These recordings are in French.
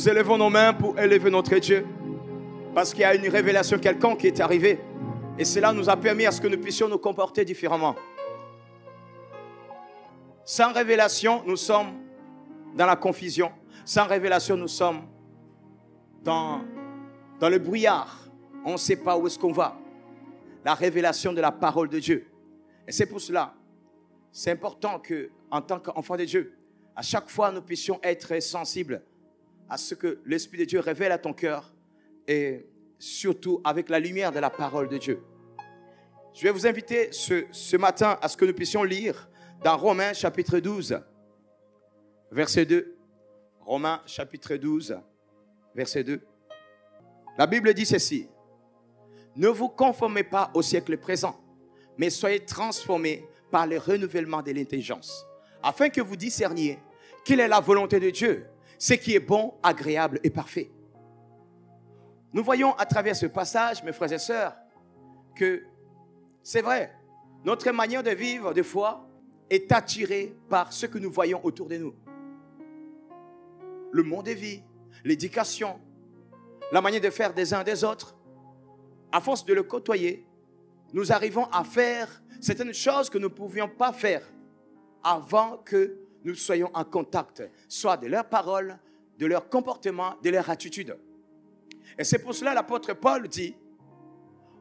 Nous élevons nos mains pour élever notre Dieu. Parce qu'il y a une révélation quelconque qui est arrivée. Et cela nous a permis à ce que nous puissions nous comporter différemment. Sans révélation, nous sommes dans la confusion. Sans révélation, nous sommes dans le brouillard. On ne sait pas où est-ce qu'on va. La révélation de la parole de Dieu. Et c'est pour cela, c'est important qu'en tant qu'enfant de Dieu, à chaque fois, nous puissions être sensibles à ce que l'Esprit de Dieu révèle à ton cœur et surtout avec la lumière de la parole de Dieu. Je vais vous inviter ce matin à ce que nous puissions lire dans Romains chapitre 12, verset 2. Romains chapitre 12, verset 2. La Bible dit ceci. Ne vous conformez pas au siècle présent, mais soyez transformés par le renouvellement de l'intelligence, afin que vous discerniez quelle est la volonté de Dieu, ce qui est bon, agréable et parfait. Nous voyons à travers ce passage, mes frères et sœurs, que c'est vrai, notre manière de vivre, des fois, est attirée par ce que nous voyons autour de nous. Le monde de vie, l'éducation, la manière de faire des uns des autres. À force de le côtoyer, nous arrivons à faire certaines choses que nous ne pouvions pas faire avant que nous soyons en contact, soit de leurs paroles, de leur comportement, de leur attitude. Et c'est pour cela l'apôtre Paul dit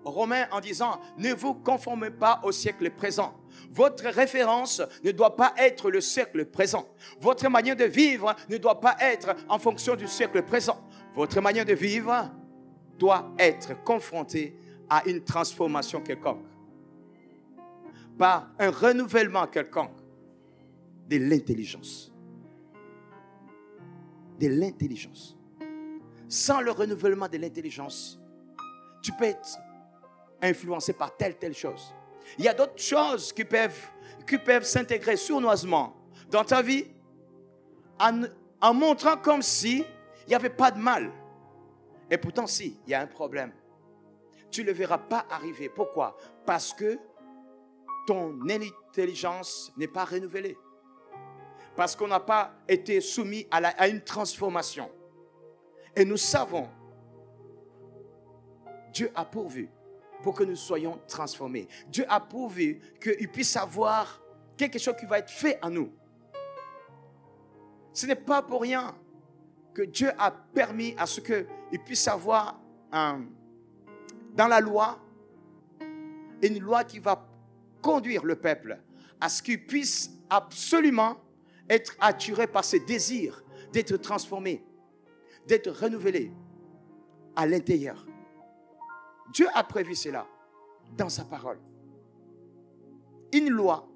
aux Romains en disant « Ne vous conformez pas au siècle présent. Votre référence ne doit pas être le siècle présent. Votre manière de vivre ne doit pas être en fonction du siècle présent. Votre manière de vivre doit être confrontée à une transformation quelconque, par un renouvellement quelconque de l'intelligence. De l'intelligence. Sans le renouvellement de l'intelligence, tu peux être influencé par telle chose. Il y a d'autres choses qui peuvent s'intégrer sournoisement dans ta vie en montrant comme si il n'y avait pas de mal. Et pourtant, si, il y a un problème. Tu ne le verras pas arriver. Pourquoi? Parce que ton intelligence n'est pas renouvelée. Parce qu'on n'a pas été soumis à une transformation. Et nous savons, Dieu a pourvu pour que nous soyons transformés. Dieu a pourvu qu'il puisse avoir quelque chose qui va être fait à nous. Ce n'est pas pour rien que Dieu a permis à ce qu'il puisse avoir dans la loi une loi qui va conduire le peuple à ce qu'il puisse absolument être attiré par ce désir d'être transformé, d'être renouvelé à l'intérieur. Dieu a prévu cela dans sa parole. Une loi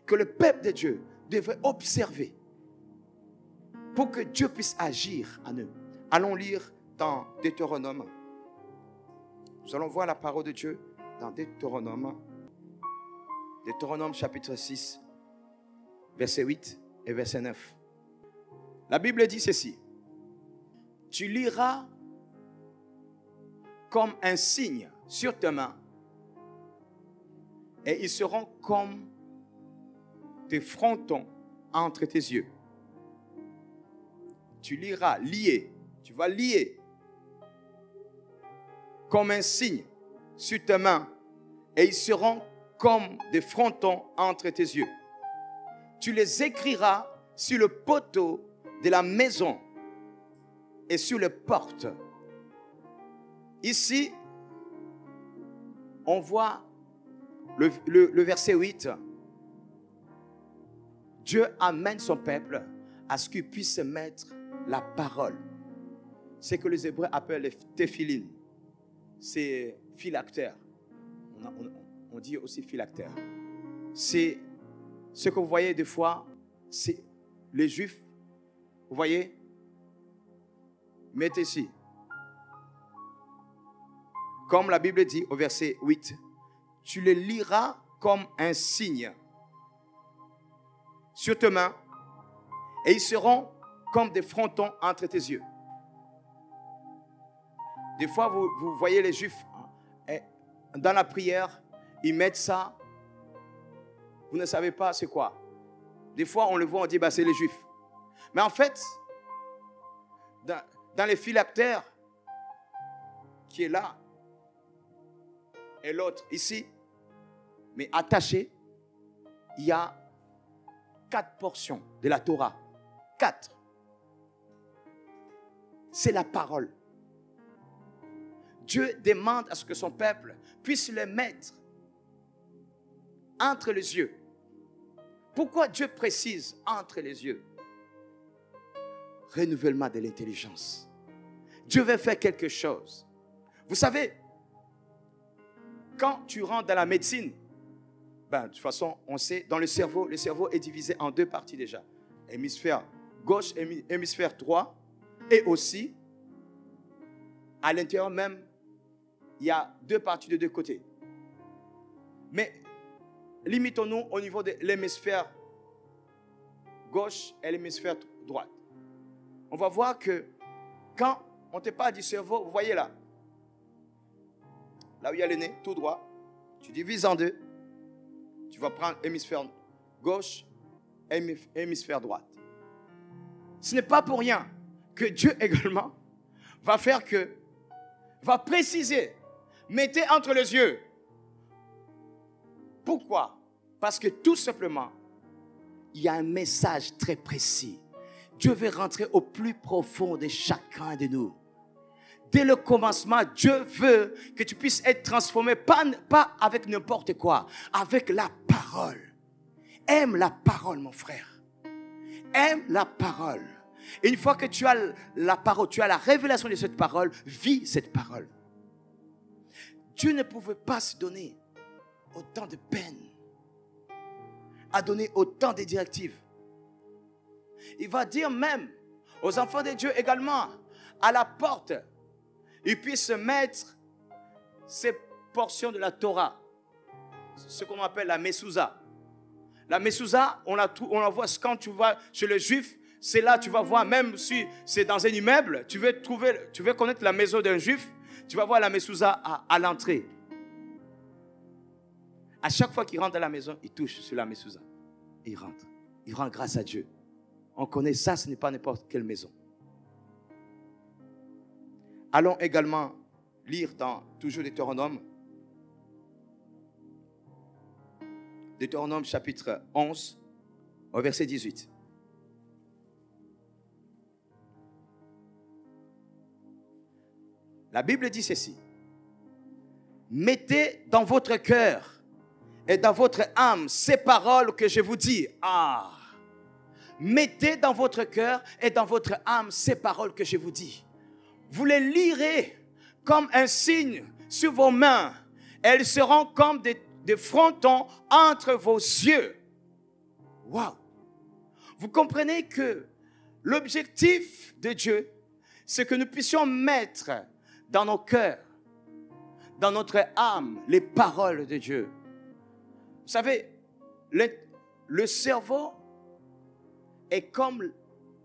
que le peuple de Dieu devrait observer pour que Dieu puisse agir en eux. Allons lire dans Deutéronome. Nous allons voir la parole de Dieu dans Deutéronome. Deutéronome chapitre 6, verset 8 et verset 9. La Bible dit ceci. Tu liras comme un signe sur tes mains et ils seront comme des frontons entre tes yeux. Tu liras lié, tu vas lier comme un signe sur tes mains et ils seront comme des frontons entre tes yeux. Tu les écriras sur le poteau de la maison et sur les portes. Ici, on voit le verset 8. Dieu amène son peuple à ce qu'il puisse mettre la parole. C'est que les Hébreux appellent les téphilines. C'est phylactère. On dit aussi phylactère. C'est ce que vous voyez des fois, c'est les Juifs. Vous voyez? Mettez ici. Comme la Bible dit au verset 8, tu les liras comme un signe sur tes mains et ils seront comme des frontons entre tes yeux. Des fois, vous voyez les Juifs dans la prière, ils mettent ça. Vous ne savez pas c'est quoi. Des fois, on le voit, on dit, c'est les Juifs. Mais en fait, dans les phylactères, qui est là, et l'autre ici, mais attaché, il y a 4 portions de la Torah. 4. C'est la parole. Dieu demande à ce que son peuple puisse le mettre entre les yeux. Pourquoi Dieu précise entre les yeux? Renouvellement de l'intelligence. Dieu veut faire quelque chose. Vous savez, quand tu rentres dans la médecine, de toute façon, on sait, dans le cerveau est divisé en 2 parties déjà. Hémisphère gauche, hémisphère droit, et aussi, à l'intérieur même, il y a 2 parties de 2 côtés. Mais limitons-nous au niveau de l'hémisphère gauche et l'hémisphère droite. On va voir que quand on te parle du cerveau, vous voyez là où il y a le nez, tout droit, tu divises en 2, tu vas prendre hémisphère gauche et hémisphère droite. Ce n'est pas pour rien que Dieu également va préciser, mettez entre les yeux. Pourquoi? Parce que tout simplement, il y a un message très précis. Dieu veut rentrer au plus profond de chacun de nous. Dès le commencement, Dieu veut que tu puisses être transformé, pas avec n'importe quoi, avec la parole. Aime la parole, mon frère. Aime la parole. Et une fois que tu as la parole, tu as la révélation de cette parole, vis cette parole. Dieu ne pouvait pas se donner autant de peine, à donner autant de directives. Il va dire même aux enfants de Dieu également, à la porte, ils puissent mettre ces portions de la Torah, ce qu'on appelle la Mezouza. La Mezouza, on la voit quand tu vas chez le juif, c'est là tu vas voir, même si c'est dans un immeuble, tu veux connaître la maison d'un juif, tu vas voir la Mezouza à l'entrée. À chaque fois qu'il rentre dans la maison, il touche sur la Mezouza. Il rentre. Il rend grâce à Dieu. On connaît ça, ce n'est pas n'importe quelle maison. Allons également lire dans toujours Deutéronome. Deutéronome chapitre 11, au verset 18. La Bible dit ceci. Mettez dans votre cœur et dans votre âme ces paroles que je vous dis. Mettez dans votre cœur et dans votre âme ces paroles que je vous dis. Vous les lirez comme un signe sur vos mains. Elles seront comme des frontons entre vos yeux. Waouh! Vous comprenez que l'objectif de Dieu, c'est que nous puissions mettre dans nos cœurs, dans notre âme, les paroles de Dieu. Vous savez, le cerveau est comme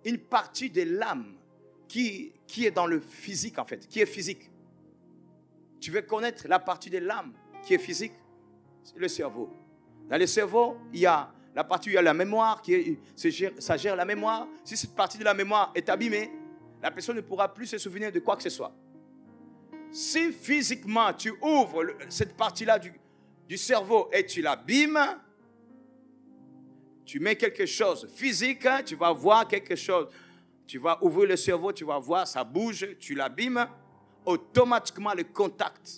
une partie de l'âme qui est dans le physique en fait, qui est physique. Tu veux connaître la partie de l'âme qui est physique? C'est le cerveau. Dans le cerveau, il y a la partie où il y a la mémoire, ça gère la mémoire. Si cette partie de la mémoire est abîmée, la personne ne pourra plus se souvenir de quoi que ce soit. Si physiquement tu ouvres cette partie-là du cerveau et tu l'abîmes, tu mets quelque chose physique, tu vas voir quelque chose. Tu vas ouvrir le cerveau, tu vas voir, ça bouge, tu l'abîmes. Automatiquement, le contact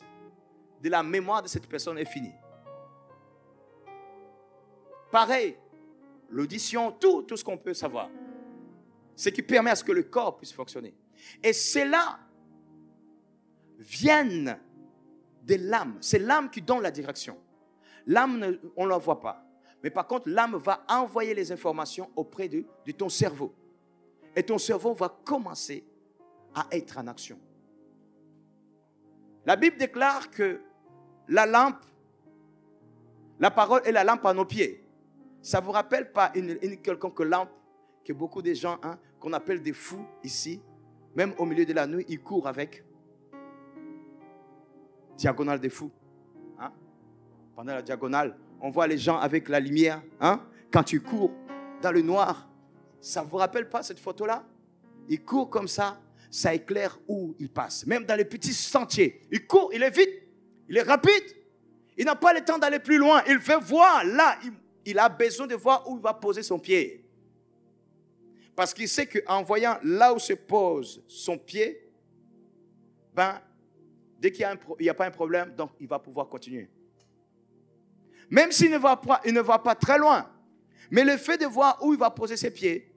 de la mémoire de cette personne est fini. Pareil, l'audition, tout ce qu'on peut savoir. Ce qui permet à ce que le corps puisse fonctionner. Et cela vient de l'âme. C'est l'âme qui donne la direction. L'âme, on ne la voit pas. Mais par contre, l'âme va envoyer les informations auprès de ton cerveau. Et ton cerveau va commencer à être en action. La Bible déclare que la lampe, la parole est la lampe à nos pieds. Ça ne vous rappelle pas une quelconque lampe que beaucoup de gens, qu'on appelle des fous ici, même au milieu de la nuit, ils courent avec. Diagonale des fous. Pendant la diagonale, on voit les gens avec la lumière. Quand tu cours dans le noir, ça ne vous rappelle pas cette photo-là? Ils courent comme ça. ça éclaire où il passe. Même dans les petits sentiers. Il court, il est vite, il est rapide. Il n'a pas le temps d'aller plus loin. Il veut voir là. Il a besoin de voir où il va poser son pied. Parce qu'il sait qu'en voyant là où se pose son pied, dès qu'il n'y a pas un problème, donc il va pouvoir continuer. Même s'il ne va pas très loin. Mais le fait de voir où il va poser ses pieds,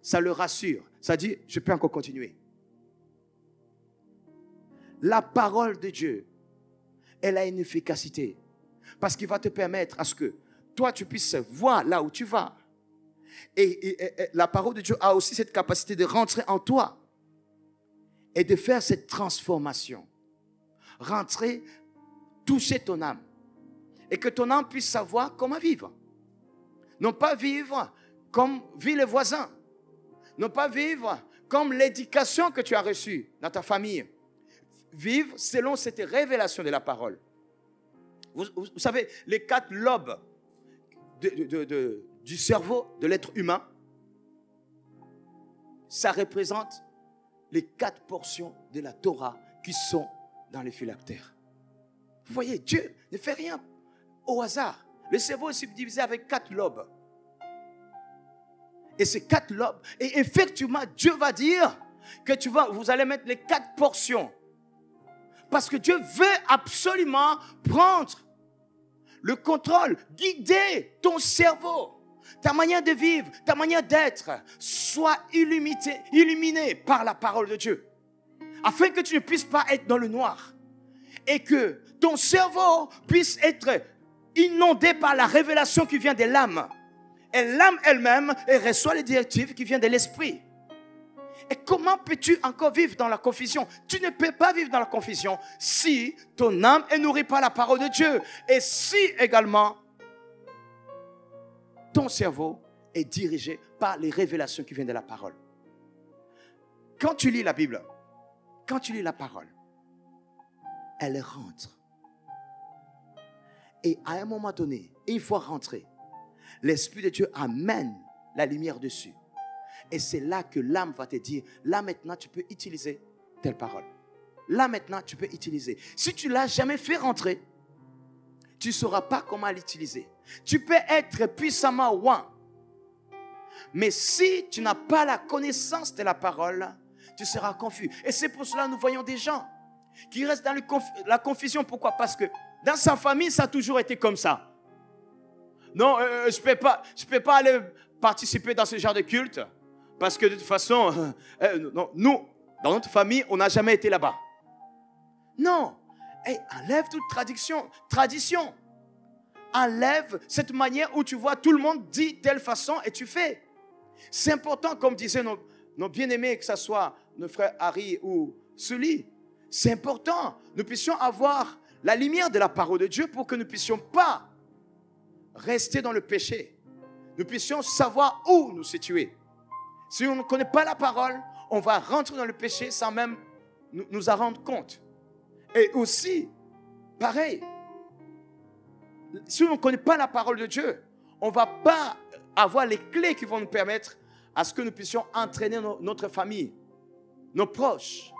ça le rassure. Ça dit, je peux encore continuer. La parole de Dieu, elle a une efficacité. Parce qu'il va te permettre à ce que toi, tu puisses voir là où tu vas. Et la parole de Dieu a aussi cette capacité de rentrer en toi et de faire cette transformation. Rentrer, toucher ton âme. Et que ton âme puisse savoir comment vivre. Non pas vivre comme vivent les voisins. Non pas vivre comme l'éducation que tu as reçue dans ta famille. Vivre selon cette révélation de la parole. Vous savez, les 4 lobes du cerveau de l'être humain, ça représente les 4 portions de la Torah qui sont dans les phylactères. Vous voyez, Dieu ne fait rien au hasard. Le cerveau est subdivisé avec 4 lobes. Et ces 4 lobes, et effectivement, Dieu va dire que vous allez mettre les 4 portions. Parce que Dieu veut absolument prendre le contrôle, guider ton cerveau. Ta manière de vivre, ta manière d'être, soit illuminée par la parole de Dieu. Afin que tu ne puisses pas être dans le noir. Et que ton cerveau puisse être inondé par la révélation qui vient de l'âme. Et l'âme elle-même, elle reçoit les directives qui viennent de l'esprit. Et comment peux-tu encore vivre dans la confusion? Tu ne peux pas vivre dans la confusion si ton âme est nourrie par la parole de Dieu. Et si également ton cerveau est dirigé par les révélations qui viennent de la parole. Quand tu lis la Bible, quand tu lis la parole, elle rentre. Et à un moment donné, une fois rentrée, l'Esprit de Dieu amène la lumière dessus. Et c'est là que l'âme va te dire, là maintenant tu peux utiliser telle parole. Là maintenant tu peux utiliser. Si tu ne l'as jamais fait rentrer, tu ne sauras pas comment l'utiliser. Tu peux être puissamment oint. Mais si tu n'as pas la connaissance de la parole, tu seras confus. Et c'est pour cela que nous voyons des gens qui restent dans la confusion. Pourquoi? Parce que dans sa famille, ça a toujours été comme ça. Non, je peux pas aller participer dans ce genre de culte. Parce que de toute façon, nous, dans notre famille, on n'a jamais été là-bas. Non. Enlève toute tradition. Enlève cette manière où tu vois tout le monde dit telle façon et tu fais. C'est important, comme disaient nos bien-aimés, que ce soit nos frères Harry ou Sully. C'est important. Nous puissions avoir la lumière de la parole de Dieu pour que nous ne puissions pas rester dans le péché. Nous puissions savoir où nous situer. Si on ne connaît pas la parole, on va rentrer dans le péché sans même nous en rendre compte. Et aussi, pareil, si on ne connaît pas la parole de Dieu, on ne va pas avoir les clés qui vont nous permettre à ce que nous puissions entraîner notre famille, nos proches,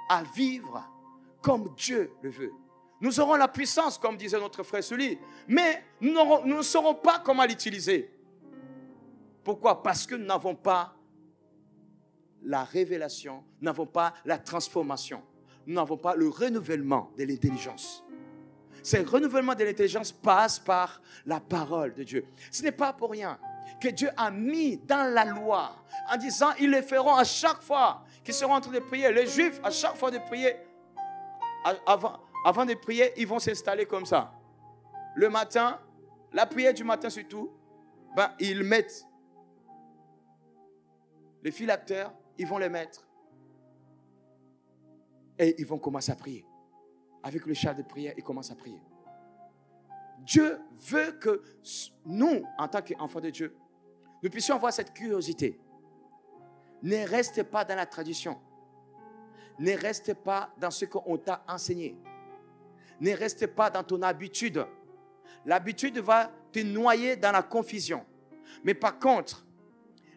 à vivre comme Dieu le veut. Nous aurons la puissance, comme disait notre frère Sully, mais nous ne saurons pas comment l'utiliser. Pourquoi? Parce que nous n'avons pas la révélation, nous n'avons pas la transformation, nous n'avons pas le renouvellement de l'intelligence. Ce renouvellement de l'intelligence passe par la parole de Dieu. Ce n'est pas pour rien que Dieu a mis dans la loi en disant ils le feront à chaque fois qu'ils seront en train de prier. Les Juifs, à chaque fois de prier, avant de prier, ils vont s'installer comme ça. Le matin, la prière du matin surtout, ils mettent les phylactères, ils vont les mettre et ils vont commencer à prier. Avec le chant de prière, ils commencent à prier. Dieu veut que nous, en tant qu'enfants de Dieu, nous puissions avoir cette curiosité. Ne reste pas dans la tradition. Ne reste pas dans ce qu'on t'a enseigné. Ne reste pas dans ton habitude. L'habitude va te noyer dans la confusion. Mais par contre,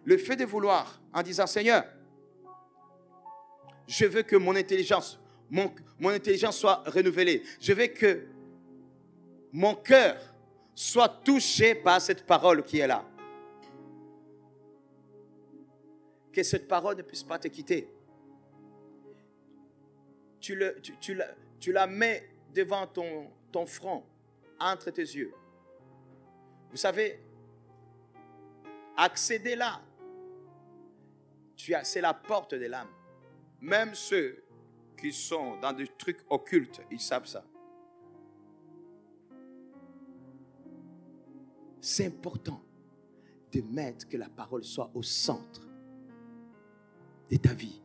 le fait de vouloir, en disant, Seigneur, Je veux que mon intelligence soit renouvelée. Je veux que mon cœur soit touché par cette parole qui est là. Que cette parole ne puisse pas te quitter. Tu la mets devant ton front, entre tes yeux. Vous savez, accéder là, c'est la porte de l'âme. Même ceux qui sont dans des trucs occultes, ils savent ça. C'est important de mettre que la parole soit au centre de ta vie.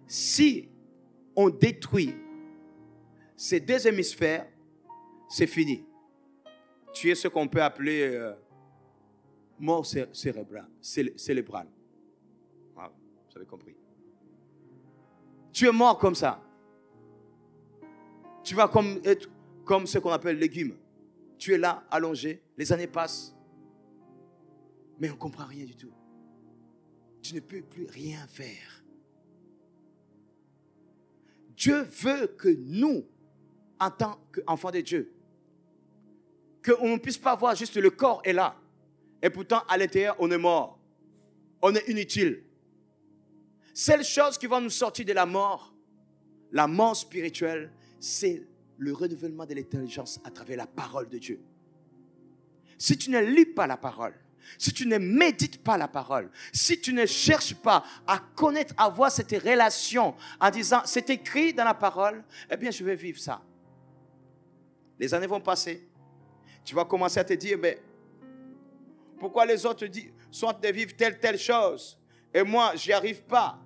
Si on détruit ces deux hémisphères, c'est fini. Tu es ce qu'on peut appeler mort cérébrale. Ah, vous avez compris. Tu es mort comme ça. Tu vas être comme ce qu'on appelle légumes. Tu es là, allongé, les années passent, mais on ne comprend rien du tout. Tu ne peux plus rien faire. Dieu veut que nous, en tant qu'enfants de Dieu, qu'on ne puisse pas voir juste le corps est là, et pourtant à l'intérieur on est mort, on est inutile. Seule chose qui va nous sortir de la mort spirituelle, c'est le renouvellement de l'intelligence à travers la parole de Dieu. Si tu ne lis pas la parole, si tu ne médites pas la parole, si tu ne cherches pas à connaître, à voir cette relation en disant c'est écrit dans la parole, eh bien je vais vivre ça. Les années vont passer. Tu vas commencer à te dire, mais pourquoi les autres sont de vivre telle chose et moi je n'y arrive pas.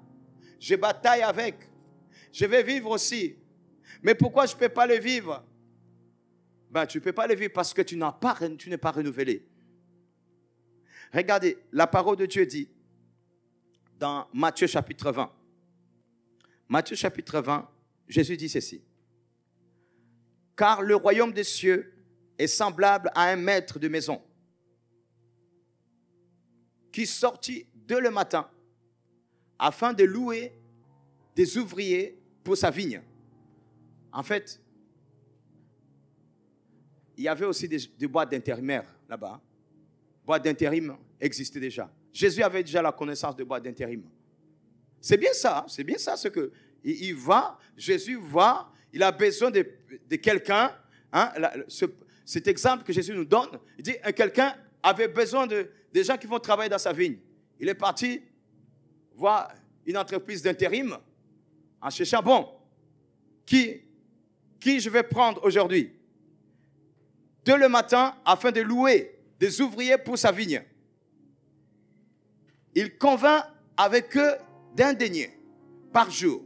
Je bataille avec. Je vais vivre aussi. Mais pourquoi je ne peux pas le vivre? Tu ne peux pas le vivre parce que tu n'es pas renouvelé. Regardez, la parole de Dieu dit dans Matthieu chapitre 20. Matthieu chapitre 20, Jésus dit ceci. Car le royaume des cieux est semblable à un maître de maison qui sortit dès le matin afin de louer des ouvriers pour sa vigne. En fait, il y avait aussi des boîtes d'intérimaires là-bas. Boîtes d'intérim existaient déjà. Jésus avait déjà la connaissance de boîtes d'intérim. C'est bien ça, ce que Jésus va, il a besoin de quelqu'un. Hein, cet exemple que Jésus nous donne, il dit quelqu'un avait besoin de gens qui vont travailler dans sa vigne. Il est parti voir une entreprise d'intérim en cherchant, qui je vais prendre aujourd'hui? Dès le matin, afin de louer des ouvriers pour sa vigne. Il convint avec eux d'un denier par jour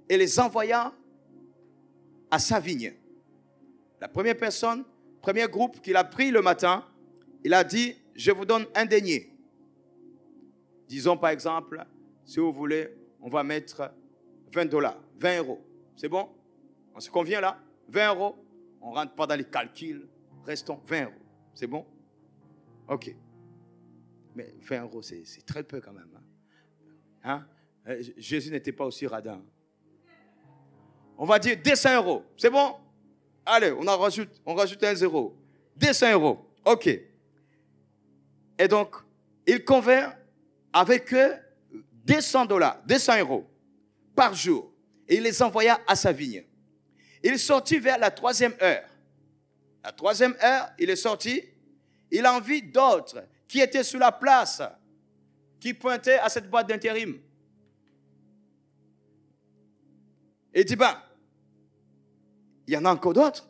et les envoya à sa vigne. La première personne, premier groupe qu'il a pris le matin, il a dit, je vous donne un denier. Disons par exemple, si vous voulez, on va mettre $20, 20 €. C'est bon? On se convient là? 20 €. On ne rentre pas dans les calculs. Restons 20 €. C'est bon? Ok. Mais 20 €, c'est très peu quand même. Hein? Jésus n'était pas aussi radin. On va dire 200 €. C'est bon? Allez, on rajoute un 0. 200 €. Ok. Et donc, il convint avec eux $200, 200 € par jour. Et il les envoya à sa vigne. Il sortit vers la 3e heure. La 3e heure, il est sorti. Il en vit d'autres qui étaient sur la place, qui pointaient à cette boîte d'intérim. Et il dit, il y en a encore d'autres.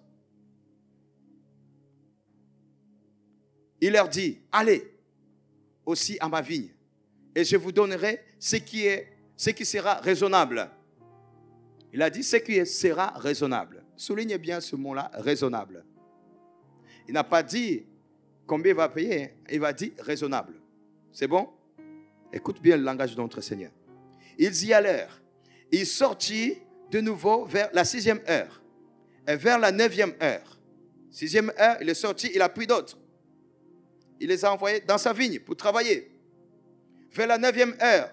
Il leur dit, allez aussi à ma vigne et je vous donnerai ce qui sera raisonnable. Il a dit ce qui sera raisonnable. Soulignez bien ce mot-là, raisonnable. Il n'a pas dit combien il va payer, il va dire raisonnable. C'est bon? Écoute bien le langage de notre Seigneur. Ils y allèrent. Il sortit de nouveau vers la 6e heure et vers la 9e heure. 6e heure, il est sorti, il a pris d'autres. Il les a envoyés dans sa vigne pour travailler. Vers la 9e heure,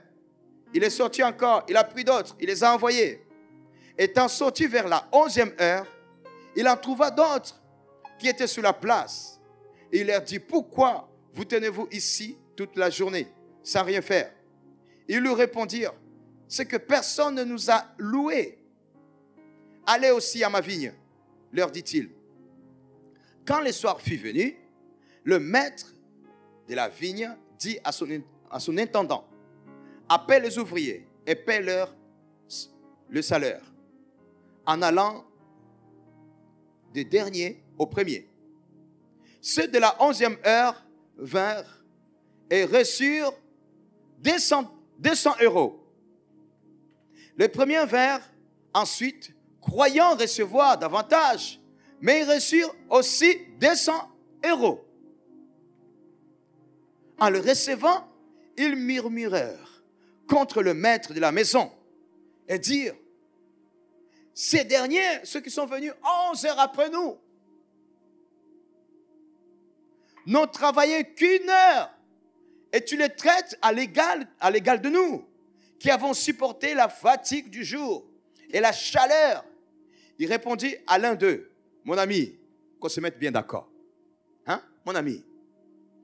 Il est sorti encore, il a pris d'autres, il les a envoyés. Étant sorti vers la 11e heure, il en trouva d'autres qui étaient sur la place. Et il leur dit, pourquoi vous tenez-vous ici toute la journée sans rien faire? Ils lui répondirent, c'est que personne ne nous a loués. Allez aussi à ma vigne, leur dit-il. Quand le soir fut venu, le maître de la vigne dit à son intendant, appelle les ouvriers et paie-leur le salaire, en allant des derniers au premier. Ceux de la 11e heure vinrent et reçurent 200 euros. Les premiers vinrent ensuite, croyant recevoir davantage, mais ils reçurent aussi 200 euros. En le recevant, ils murmurèrent contre le maître de la maison et dirent, ces derniers, ceux qui sont venus 11 heures après nous, n'ont travaillé qu'1 heure et tu les traites à l'égal de nous, qui avons supporté la fatigue du jour et la chaleur. Il répondit à l'un d'eux, mon ami, qu'on se mette bien d'accord. Hein, mon ami,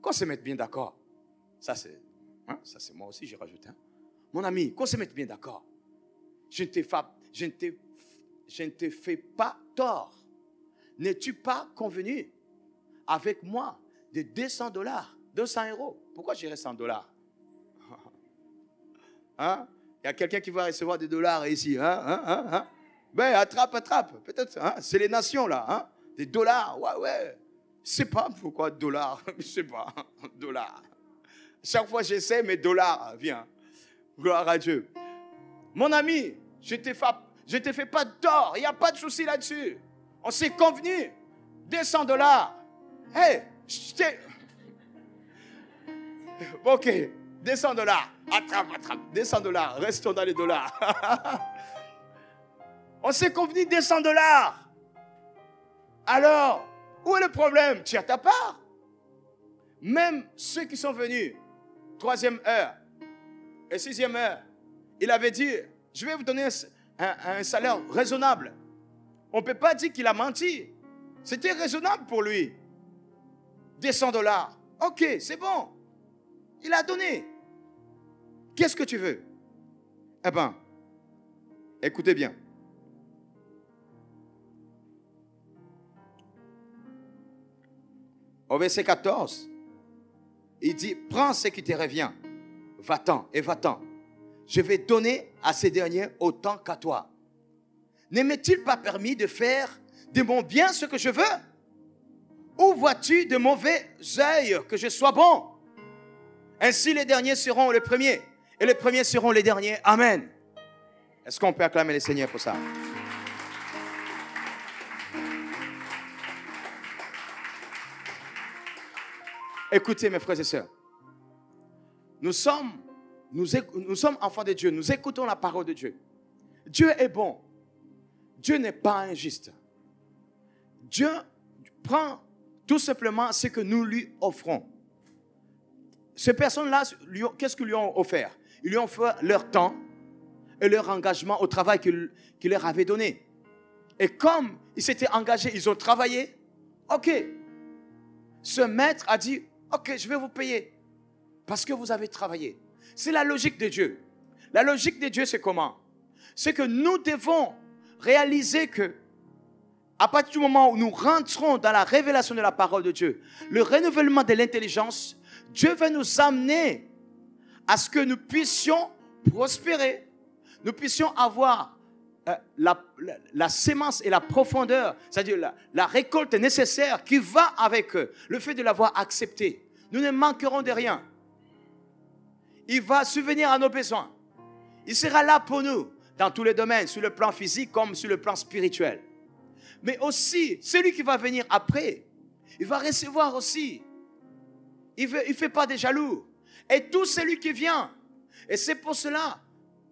qu'on se mette bien d'accord. Ça c'est moi aussi, j'ai rajouté. Hein? Mon ami, qu'on se mette bien d'accord. Je ne te fais pas tort. N'es-tu pas convenu avec moi de 200 dollars, 200 euros? Pourquoi j'irais 100 dollars? Hein? Il y a quelqu'un qui va recevoir des dollars ici. Hein? Ben, attrape. Peut-être, hein? C'est les nations là. Hein? Des dollars, ouais. Je sais pas pourquoi dollars. Je sais pas. Dollars. Chaque fois j'essaie, mes dollars, viens. Gloire à Dieu. Mon ami, je te fais pas de tort. Il n'y a pas de souci là-dessus. On s'est convenu. 200 dollars. Hey, ok, 200 dollars. Attrape. 200 dollars. Restons dans les dollars. On s'est convenu 200 dollars. Alors, où est le problème? Tu as ta part. Même ceux qui sont venus, 3e heure et 6e heure, il avait dit, je vais vous donner un salaire raisonnable. On ne peut pas dire qu'il a menti. C'était raisonnable pour lui. 200 dollars. Ok, c'est bon. Il a donné. Qu'est-ce que tu veux? Eh bien, écoutez bien. Au verset 14, il dit, prends ce qui te revient. Va-t'en et va-t'en. Je vais donner à ces derniers autant qu'à toi. Ne m'est-il pas permis de faire de mon bien ce que je veux? Ou vois-tu de mauvais œil que je sois bon? Ainsi les derniers seront les premiers et les premiers seront les derniers. Amen. Est-ce qu'on peut acclamer le Seigneur pour ça? Écoutez mes frères et sœurs. Nous sommes enfants de Dieu. Nous écoutons la parole de Dieu. Dieu est bon. Dieu n'est pas injuste. Dieu prend tout simplement ce que nous lui offrons. Ces personnes-là, qu'est-ce qu'ils lui ont offert? Ils lui ont offert leur temps et leur engagement au travail qu'il leur avait donné. Et comme ils s'étaient engagés, ils ont travaillé, ok. Ce maître a dit, ok, je vais vous payer parce que vous avez travaillé. C'est la logique de Dieu. La logique de Dieu, c'est comment? C'est que nous devons réaliser que à partir du moment où nous rentrons dans la révélation de la parole de Dieu, le renouvellement de l'intelligence, Dieu veut nous amener à ce que nous puissions prospérer, nous puissions avoir la sémence et la profondeur, c'est-à-dire la récolte nécessaire qui va avec le fait de l'avoir accepté. Nous ne manquerons de rien. Il va subvenir à nos besoins. Il sera là pour nous dans tous les domaines, sur le plan physique comme sur le plan spirituel. Mais aussi, celui qui va venir après, il va recevoir aussi. Il ne fait pas des jaloux. Et tout celui qui vient. Et c'est pour cela,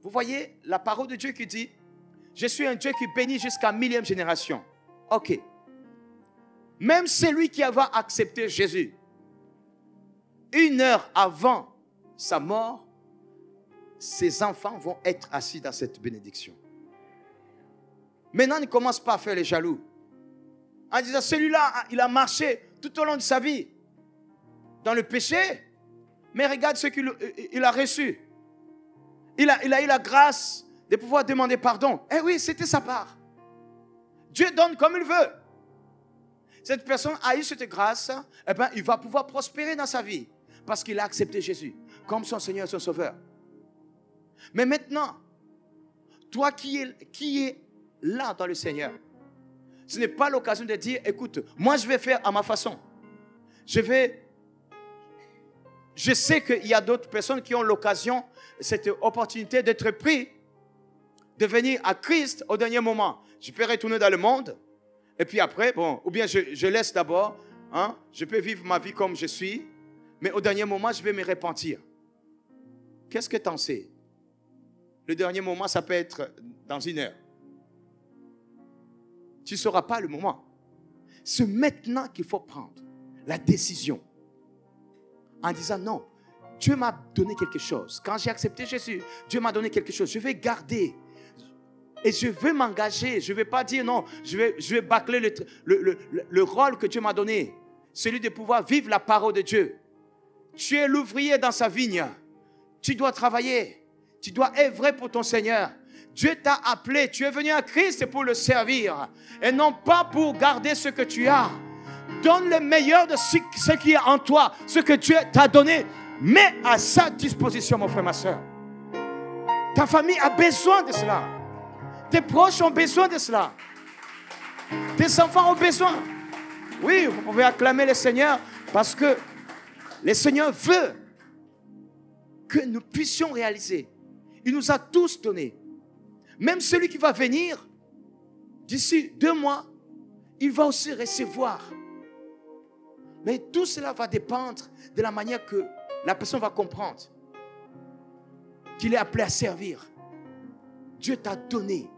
vous voyez, la parole de Dieu qui dit, je suis un Dieu qui bénit jusqu'à 1000e génération. Ok. Même celui qui va accepter Jésus, 1 heure avant sa mort, ses enfants vont être assis dans cette bénédiction. Maintenant, ne commence pas à faire les jaloux. En disant, celui-là, il a marché tout au long de sa vie dans le péché, mais regarde ce qu'il a reçu. Il a eu la grâce de pouvoir demander pardon. Eh oui, c'était sa part. Dieu donne comme il veut. Cette personne a eu cette grâce, eh bien, il va pouvoir prospérer dans sa vie parce qu'il a accepté Jésus comme son Seigneur et son Sauveur. Mais maintenant, toi qui es là dans le Seigneur, ce n'est pas l'occasion de dire, écoute, moi je vais faire à ma façon. Je sais qu'il y a d'autres personnes qui ont l'occasion, cette opportunité d'être pris, de venir à Christ au dernier moment. Je peux retourner dans le monde, et puis après, bon, ou bien je laisse d'abord, hein, je peux vivre ma vie comme je suis, mais au dernier moment, je vais me repentir. Qu'est-ce que tu en sais? Le dernier moment, ça peut être dans 1 heure. Tu ne sauras pas le moment. C'est maintenant qu'il faut prendre la décision. En disant non, Dieu m'a donné quelque chose. Quand j'ai accepté Jésus, Dieu m'a donné quelque chose. Je vais garder. Et je veux m'engager. Je ne vais pas dire non, je vais bâcler le rôle que Dieu m'a donné. Celui de pouvoir vivre la parole de Dieu. Tu es l'ouvrier dans sa vigne. Tu dois travailler. Tu dois œuvrer pour ton Seigneur. Dieu t'a appelé. Tu es venu à Christ pour le servir. Et non pas pour garder ce que tu as. Donne le meilleur de ce qui est en toi. Ce que Dieu t'a donné. Mets à sa disposition, mon frère, ma soeur. Ta famille a besoin de cela. Tes proches ont besoin de cela. Tes enfants ont besoin. Oui, vous pouvez acclamer le Seigneur parce que le Seigneur veut que nous puissions réaliser. Il nous a tous donné. Même celui qui va venir, d'ici 2 mois, il va aussi recevoir. Mais tout cela va dépendre de la manière que la personne va comprendre qu'il est appelé à servir. Dieu t'a donné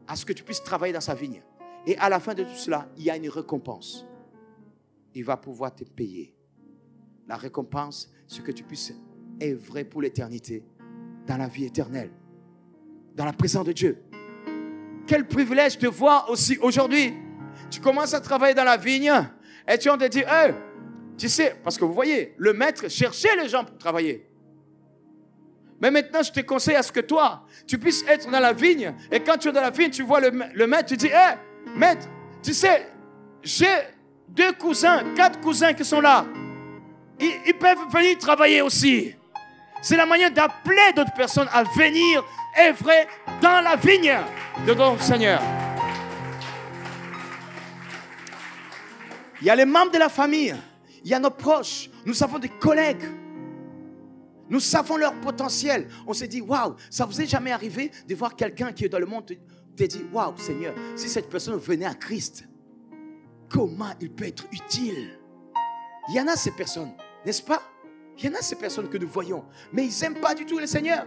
à ce que tu puisses travailler dans sa vigne. Et à la fin de tout cela, il y a une récompense. Il va pouvoir te payer. La récompense, c'est que tu puisses œuvrer pour l'éternité, dans la vie éternelle, dans la présence de Dieu. Quel privilège de voir aussi aujourd'hui. Tu commences à travailler dans la vigne et tu vas te dire, hey, tu sais, parce que vous voyez, le maître cherchait les gens pour travailler. Mais maintenant, je te conseille à ce que toi, tu puisses être dans la vigne. Et quand tu es dans la vigne, tu vois le maître, tu dis, hey, maître, tu sais, j'ai 2 cousins, 4 cousins qui sont là. Ils peuvent venir travailler aussi. C'est la manière d'appeler d'autres personnes à venir œuvrer dans la vigne de notre Seigneur. Il y a les membres de la famille. Il y a nos proches. Nous avons des collègues. Nous savons leur potentiel. On s'est dit, waouh, ça vous est jamais arrivé de voir quelqu'un qui est dans le monde te dit, waouh, Seigneur, si cette personne venait à Christ, comment il peut être utile? Il y en a ces personnes, n'est-ce pas? Il y en a ces personnes que nous voyons, mais ils n'aiment pas du tout le Seigneur.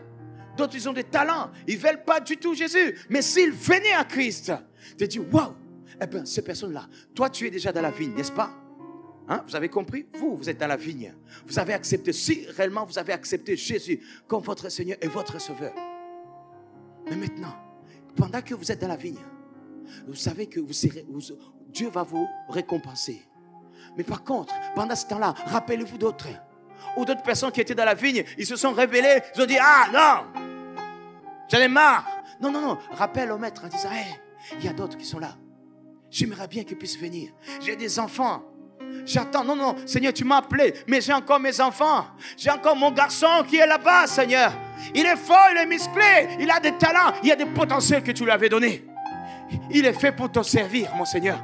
D'autres, ils ont des talents, ils ne veulent pas du tout Jésus. Mais s'ils venaient à Christ, tu te dis, waouh, eh bien, ces personnes-là, toi, tu es déjà dans la vigne, n'est-ce pas? Hein? Vous avez compris? Vous êtes dans la vigne. Vous avez accepté, si réellement vous avez accepté Jésus comme votre Seigneur et votre Sauveur. Mais maintenant, pendant que vous êtes dans la vigne, vous savez que Dieu va vous récompenser. Mais par contre, pendant ce temps-là, rappelez-vous d'autres. Ou d'autres personnes qui étaient dans la vigne, ils se sont rebellés, ils ont dit, ah non, j'en ai marre. Non, non, non, rappelle au maître en disant, hey, il y a d'autres qui sont là. J'aimerais bien qu'ils puissent venir. J'ai des enfants. J'attends, non, non, Seigneur, tu m'as appelé, mais j'ai encore mes enfants. J'ai encore mon garçon qui est là-bas, Seigneur. Il est fort, il est musclé, il a des talents, il y a des potentiels que tu lui avais donnés. Il est fait pour te servir, mon Seigneur.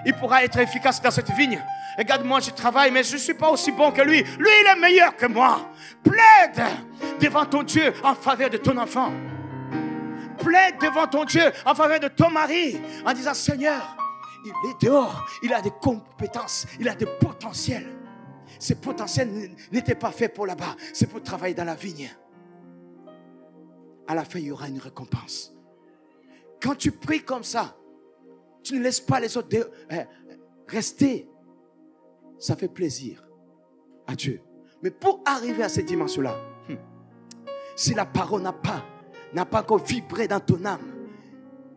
Il pourra être efficace dans cette vigne. Regarde, moi je travaille, mais je ne suis pas aussi bon que lui. Lui, il est meilleur que moi. Plaide devant ton Dieu en faveur de ton enfant. Plaide devant ton Dieu en faveur de ton mari en disant, Seigneur, il est dehors, il a des compétences, il a des potentiels. Ces potentiels n'étaient pas faits pour là-bas, c'est pour travailler dans la vigne. À la fin, il y aura une récompense. Quand tu pries comme ça, tu ne laisses pas les autres rester. Ça fait plaisir à Dieu. Mais pour arriver à cette dimension-là, Si la parole n'a pas encore vibré dans ton âme,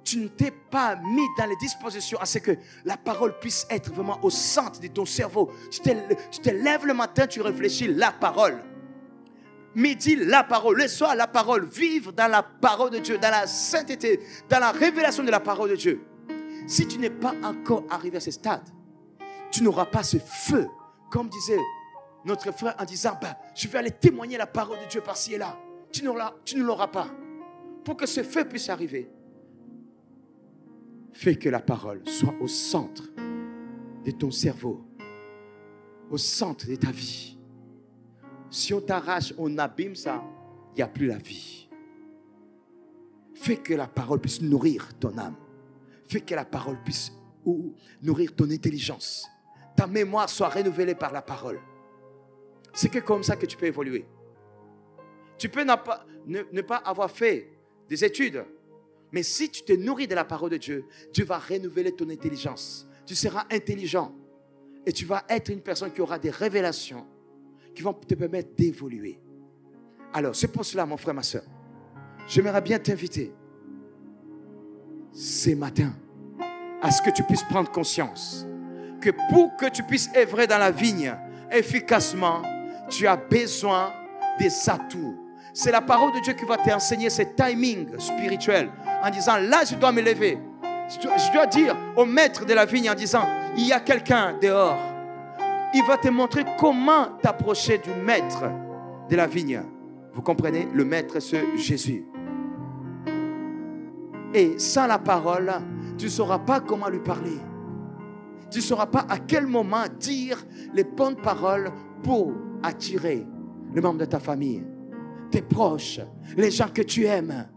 tu ne t'es pas mis dans les dispositions à ce que la parole puisse être vraiment au centre de ton cerveau. Tu te lèves le matin, tu réfléchis la parole. Midi, la parole. Le soir, la parole. Vivre dans la parole de Dieu, dans la sainteté, dans la révélation de la parole de Dieu. Si tu n'es pas encore arrivé à ce stade, tu n'auras pas ce feu. Comme disait notre frère en disant, je vais aller témoigner la parole de Dieu par-ci et là. Tu ne l'auras pas. Pour que ce feu puisse arriver, fais que la parole soit au centre de ton cerveau, au centre de ta vie. Si on t'arrache, on abîme ça, il n'y a plus la vie. Fais que la parole puisse nourrir ton âme. Fais que la parole puisse nourrir ton intelligence. Ta mémoire soit renouvelée par la parole. C'est que comme ça que tu peux évoluer. Tu peux ne pas avoir fait des études. Mais si tu te nourris de la parole de Dieu, Dieu va renouveler ton intelligence. Tu seras intelligent. Et tu vas être une personne qui aura des révélations qui vont te permettre d'évoluer. Alors, c'est pour cela, mon frère, ma soeur, j'aimerais bien t'inviter ce matin à ce que tu puisses prendre conscience que pour que tu puisses œuvrer dans la vigne efficacement, tu as besoin des atouts. C'est la parole de Dieu qui va t'enseigner ce timing spirituel en disant, là, je dois me lever. Je dois dire au maître de la vigne en disant, il y a quelqu'un dehors. Il va te montrer comment t'approcher du maître de la vigne. Vous comprenez? Le maître, c'est Jésus. Et sans la parole, tu ne sauras pas comment lui parler. Tu ne sauras pas à quel moment dire les bonnes paroles pour attirer les membres de ta famille, tes proches, les gens que tu aimes.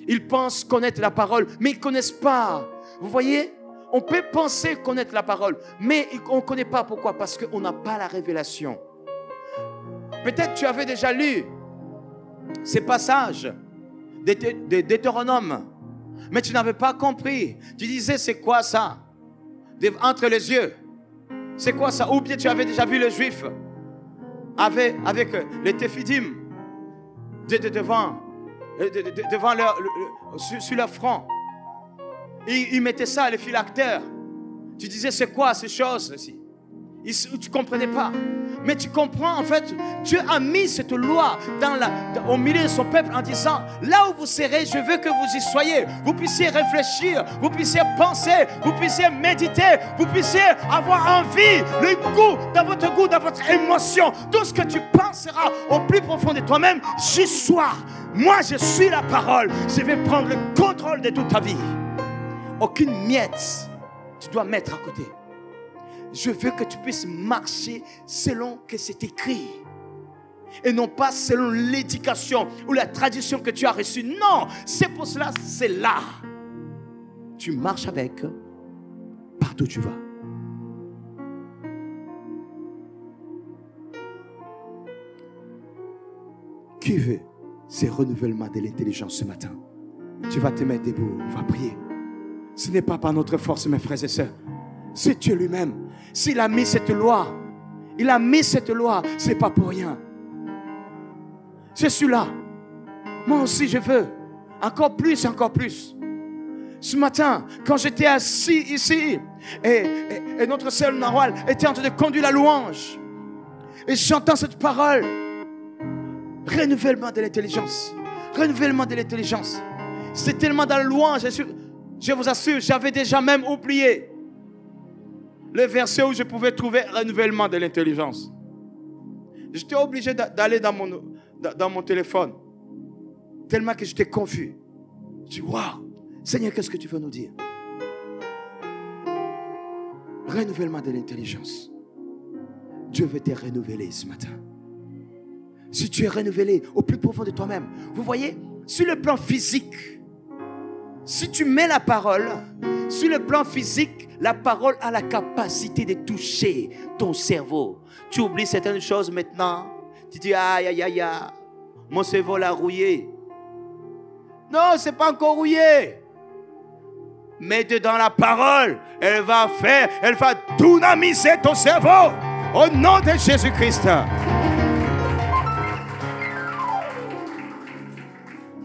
Ils pensent connaître la parole, mais ils ne connaissent pas. Vous voyez? On peut penser connaître la parole, mais on ne connaît pas. Pourquoi? Parce qu'on n'a pas la révélation. Peut-être tu avais déjà lu ces passages de Deutéronome, mais tu n'avais pas compris. Tu disais, c'est quoi ça? Entre les yeux. C'est quoi ça? Ou bien tu avais déjà vu les Juifs avec les téphidim devant sur leur front. Ils mettaient ça, les phylactères. Tu disais, c'est quoi ces choses-ci? Tu ne comprenais pas. Mais tu comprends, en fait, Dieu a mis cette loi au milieu de son peuple en disant, là où vous serez, je veux que vous y soyez. Vous puissiez réfléchir, vous puissiez penser, vous puissiez méditer, vous puissiez avoir envie, le goût, dans votre émotion. Tout ce que tu penseras au plus profond de toi-même, j'y sois. Moi, je suis la parole. Je vais prendre le contrôle de toute ta vie. Aucune miette, tu dois mettre à côté. Je veux que tu puisses marcher selon que c'est écrit. Et non pas selon l'éducation ou la tradition que tu as reçue. Non, c'est pour cela, c'est là. Tu marches avec partout où tu vas. Qui veut ce renouvellement de l'intelligence ce matin? Tu vas te mettre debout, on va prier. Ce n'est pas par notre force, mes frères et sœurs. C'est Dieu lui-même. S'il a mis cette loi, ce n'est pas pour rien. C'est celui-là. Moi aussi, je veux. Encore plus, encore plus. Ce matin, quand j'étais assis ici, et notre sœur Nawal était en train de conduire la louange, et j'entends cette parole, renouvellement de l'intelligence. Renouvellement de l'intelligence. C'est tellement dans la louange, je vous assure, j'avais déjà même oublié le verset où je pouvais trouver renouvellement de l'intelligence. J'étais obligé d'aller dans mon téléphone. Tellement que j'étais confus. Je dis, waouh, Seigneur, qu'est-ce que tu veux nous dire? Renouvellement de l'intelligence. Dieu veut te renouveler ce matin. Si tu es renouvelé au plus profond de toi-même, vous voyez, sur le plan physique, si tu mets la parole, sur le plan physique, la parole a la capacité de toucher ton cerveau. Tu oublies certaines choses maintenant. Tu dis, aïe, aïe, aïe, aïe, mon cerveau l'a rouillé. Non, ce n'est pas encore rouillé. Mets dedans la parole. Elle va dynamiser ton cerveau. Au nom de Jésus-Christ.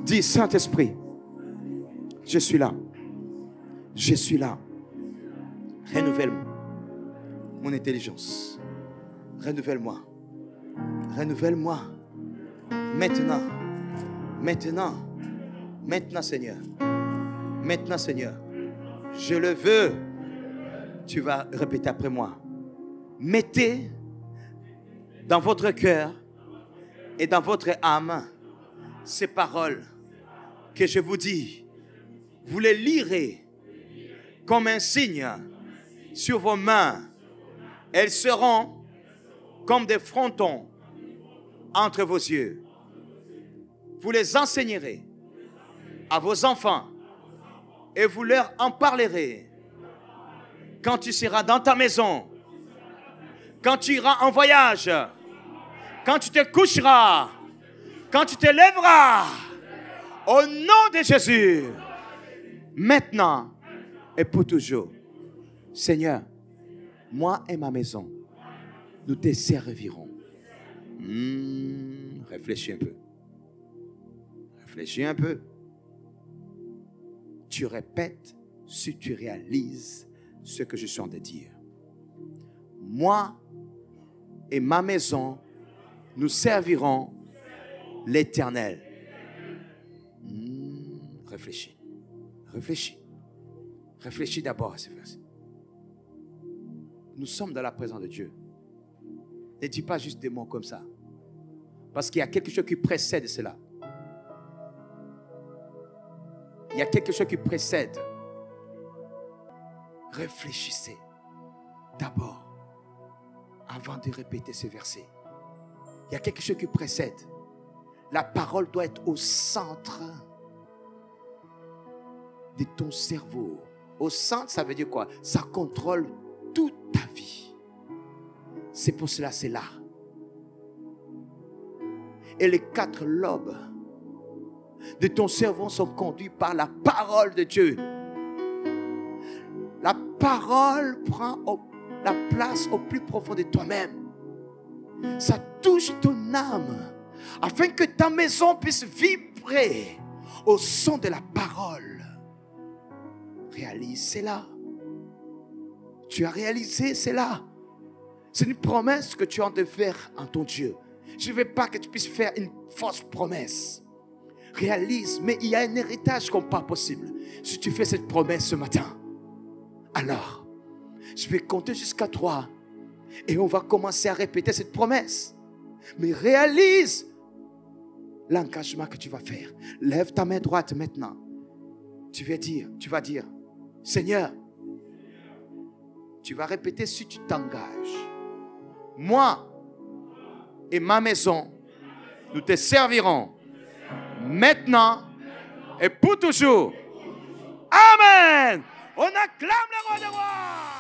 Dis, Saint-Esprit, je suis là. Je suis là. Renouvelle mon intelligence. Renouvelle-moi. Renouvelle-moi. Maintenant. Maintenant. Maintenant, Seigneur. Maintenant, Seigneur. Je le veux. Tu vas répéter après moi. Mettez dans votre cœur et dans votre âme ces paroles que je vous dis. Vous les lirez comme un signe sur vos mains. Elles seront comme des frontons entre vos yeux. Vous les enseignerez à vos enfants et vous leur en parlerez quand tu seras dans ta maison, quand tu iras en voyage, quand tu te coucheras, quand tu te lèveras, au nom de Jésus, maintenant et pour toujours. Seigneur, moi et ma maison, nous te servirons. Réfléchis un peu. Réfléchis un peu. Tu répètes si tu réalises ce que je suis en train de dire. Moi et ma maison, nous servirons l'Éternel. Réfléchis. Réfléchis. Réfléchis d'abord à ces versets. Nous sommes dans la présence de Dieu. Ne dis pas juste des mots comme ça. Parce qu'il y a quelque chose qui précède cela. Il y a quelque chose qui précède. Réfléchissez d'abord avant de répéter ces versets. Il y a quelque chose qui précède. La parole doit être au centre de ton cerveau. Au centre, ça veut dire quoi? Ça contrôle toute ta vie. C'est pour cela, c'est là. Et les 4 lobes de ton cerveau sont conduits par la parole de Dieu. La parole prend la place au plus profond de toi-même. Ça touche ton âme afin que ta maison puisse vibrer au son de la parole. Réalise cela. Tu as réalisé cela. C'est une promesse que tu as de faire en ton Dieu. Je ne veux pas que tu puisses faire une fausse promesse. Réalise, mais il y a un héritage qu'on pas possible. Si tu fais cette promesse ce matin, alors, je vais compter jusqu'à 3 et on va commencer à répéter cette promesse. Mais réalise l'engagement que tu vas faire. Lève ta main droite maintenant. Tu vas dire, Seigneur, tu vas répéter si tu t'engages. Moi et ma maison, nous te servirons maintenant et pour toujours. Amen. On acclame le roi des rois.